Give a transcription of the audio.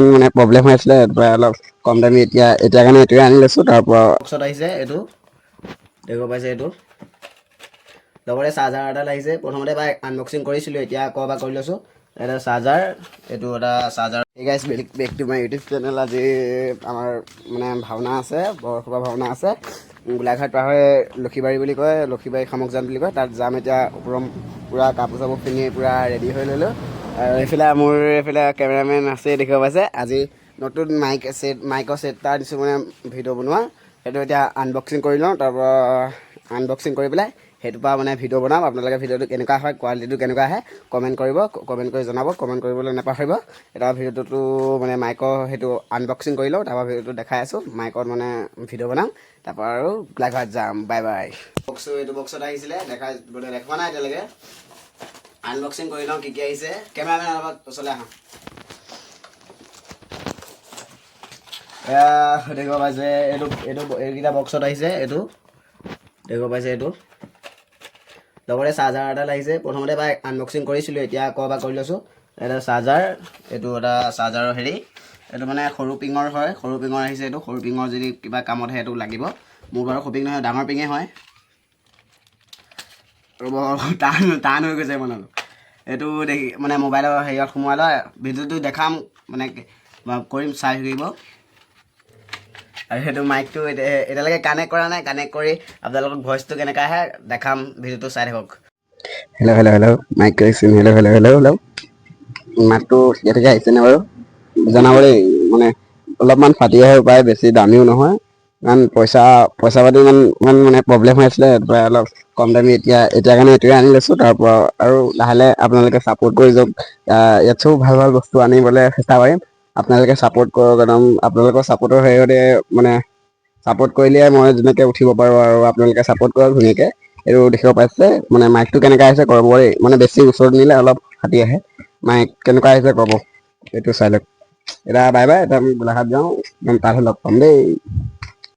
ইমান মানে প্ৰব্লেম হৈ আছিলে, প্ৰায় অলপ কম দামী এতিয়া কাৰণে এইটোৱে আনি লৈছোঁ। তাৰপৰা বক্সত আহিছে এইটো, দেখিব পাইছে এইটো, লগতে চাৰ্জাৰ এটা লাগিছে। প্ৰথমতে এবাৰ আনবক্সিং কৰিছিলোঁ, এতিয়া আকৌ এবাৰ কৰি লৈছোঁ। এটা চাৰ্জাৰ, এইটো এটা charger. Hey guys back to my YouTube channel. আজি আমাৰ মানে ভাওনা আছে, বৰসভা ভাওনা আছে। গোলাঘাট পাৰ হৈ লক্ষীবাৰী বুলি কয়, লক্ষীবাৰী শামুকজান বুলি কয়, তাত যাম এতিয়া। পূৰা কাপোৰ চাপোৰ পিন্ধি পূৰা ৰেডি হৈ ল'লোঁ। আৰু এইফালে মোৰ কেমেৰামেন আছে, দেখিব পাইছে। আজি নতুন মাইকৰ ছেট এটা দিছোঁ মানে ভিডিঅ' বনোৱা। সেইটো এতিয়া আনবক্সিং কৰি লওঁ, তাৰপৰা আনবক্সিং কৰি পেলাই সেইটোৰ পৰা মানে ভিডিঅ' বনাম। আপোনালোকে ভিডিঅ'টো কেনেকুৱা হয়, কোৱালিটিটো কেনেকুৱা আহে কমেণ্ট কৰিব, কমেণ্ট কৰি জনাব। কমেণ্ট কৰিবলৈ নাপাহৰিব। এটা ভিডিঅ'টো মানে মাইকৰ সেইটো আনবক্সিং কৰি লওঁ, তাৰপৰা ভিডিঅ'টো দেখাই আছোঁ। মাইকত মানে ভিডিঅ' বনাম, তাৰপৰা আৰু গোলাঘাট যাম। Bye bye. এইটো বক্সত আহিছিলে, দেখা নাই এতিয়ালৈকে। আনবক্সিং কৰি লওঁ কি কি আহিছে। কেমেৰামেন অলপ ওচৰলৈ আহা। এয়া দেখিব পাইছে, এইকেইটা বক্সত আহিছে। এইটো দেখিব পাইছে, এইটো লগতে চাৰ্জাৰ এটা লাগিছে। প্ৰথমতে এবাৰ আনবক্সিং কৰিছিলোঁ, এতিয়া আকৌ এবাৰ কৰি লৈছোঁ। এটা চাৰ্জাৰ, এইটো এটা চাৰ্জাৰৰ হেৰি, এইটো মানে সৰু পিঙৰ হয়, সৰু পিঙৰ আহিছে। এইটো সৰু পিঙৰ যদি কিবা কামত আহে সেইটো লাগিব। মোৰ বাৰু সৰু পিং নহয়, ডাঙৰ পিঙে হয়। ৰ'ব, টান হৈ গৈছে মানে। এইটো দেখি মানে মোবাইলৰ হেৰিয়ত সোমোৱাই লয়, ভিডিঅ'টো দেখাম মানে কৰিম, চাই থাকিব। আৰু সেইটো মাইকটো এতিয়ালৈকে কানেক্ট কৰা নাই, কানেক্ট কৰি আপোনালোকক ভইচটো কেনেকৈ আহে দেখাম, ভিডিঅ'টো চাই থাকক। হেল্ল' হেল্ল' হেল্ল', মাইক কৰিছোঁ। হেল্ল' হেল্ল' হেল্ল' হেল্ল', মাতটো ঠিকে আহিছেনে বাৰু জনাব দেই। মানে অলপমান ফাটি আহিব পাৰে, বেছি দামীও নহয়। ইমান পইচা পাতি ইমান মানে প্ৰব্লেম হৈ আছিলে, প্ৰায় অলপ কম দামী এতিয়া কাৰণে এইটোৱে আনি লৈছোঁ। তাৰপৰা আৰু লাহে লাহে আপোনালোকে ছাপোৰ্ট কৰি যাওক। ইয়াত চব ভাল ভাল বস্তু আনিবলৈ চেষ্টা কৰিম। আপোনালোকে ছাপোৰ্ট কৰক, একদম আপোনালোকৰ ছাপোৰ্টৰ হেৰিয়তে মানে ছাপোৰ্ট কৰিলে মই যেনেকৈ উঠিব পাৰোঁ। আৰু আপোনালোকে ছাপোৰ্ট কৰক ধুনীয়াকৈ। এইটো দেখিব পাইছে মানে মাইকটো কেনেকৈ আহিছে ক'ব দেই। মানে বেছি ওচৰত নিলে অলপ ফাটি আহে। মাইক কেনেকুৱা আহিছে ক'ব, এইটো চাই লওক। এতিয়া বাই বাই। এতিয়া আমি গোলাঘাট যাওঁ, একদম তাতহে লগ পাম দেই।